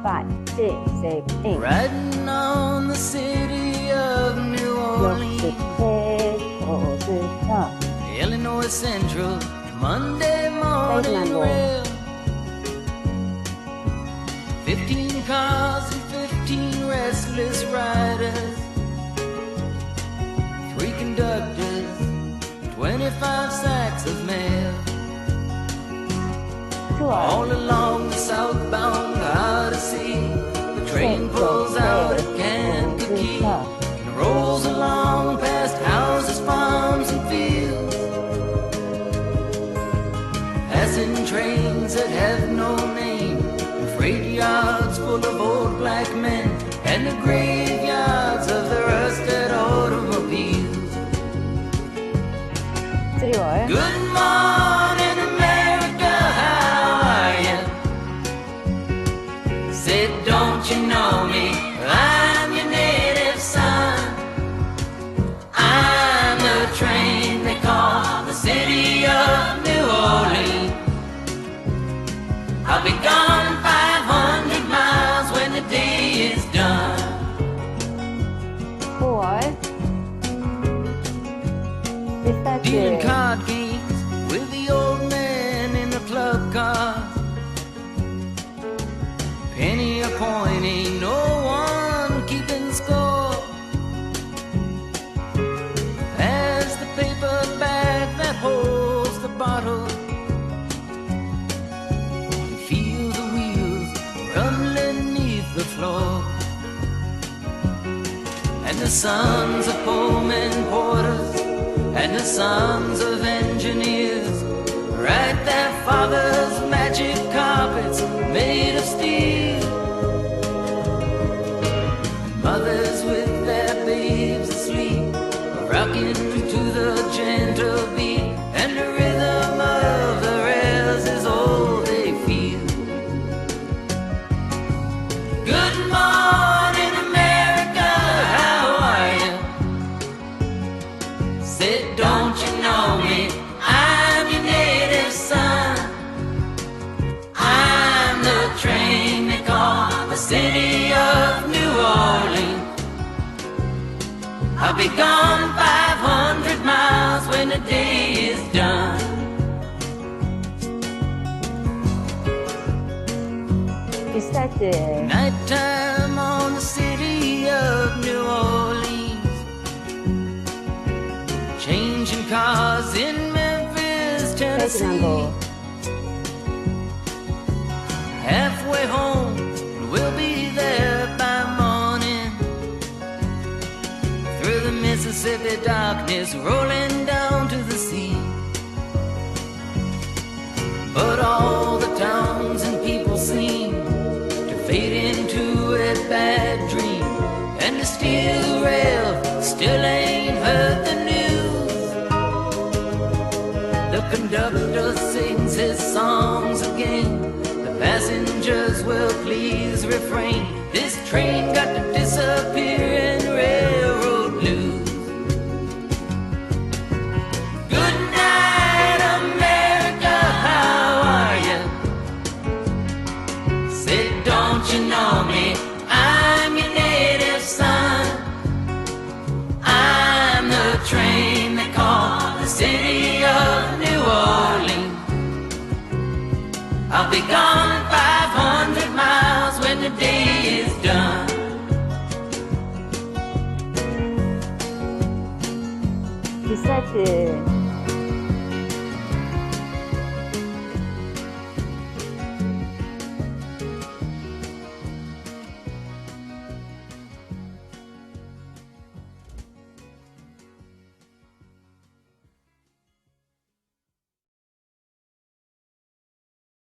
5, 6, 7, 8. Riding on the city of New Orleans, 체조협회. Illinois Central, Monday morning rail. 15 cars and 15 restless riders, 3 conductors, 25 sacks of mail. All along the southbound Odyssey, the train pulls out at Kankakee and rolls along past houses, farms, and fields, passing trains that have no name, and freight yards full of old black men, and the graveyards of the rusted automobiles. 3월. Good morning, America, how are you? Said, don't you know me? I'm your native son. I'm the train they call the city of New Orleans. I'll be gone 500 miles when the day is done. 4월. Dealing 리스타트. card games with the old man in the club car. Penny a point, ain't no one keeping score. As the paper bag that holds the bottle, you feel the wheels rumbling neath the floor. And the sons of Pullman porters and the sons of engineers ride their fathers' magic carpets made of steel. And mothers with their babes asleep are rocking to the gentle beat, and the rhythm of the rails is all they feel. Good morning, America, how are you? Said, don't you know me? I'm your native son. I'm the train they call the city of New Orleans. I'll be gone 500 miles when the day is done. 리스타트. Nighttime on the city of New Orleans, changing cars in Memphis, Tennessee. 페이지남보. Halfway home, and we'll be there by morning. Through the Mississippi darkness, rolling down to the sea. But all the towns and people seem to fade into a bad dream, and the steel rail still ain't heard the news. The conductor sings his songs again. The passengers will please refrain. This train got to disappear in railroad blues. Good night, America, how are you? Said, don't you know me? I'm your native son. I'm the train they call the city of New Orleans. I'll be gone 500 miles when the day is done. 리스타트.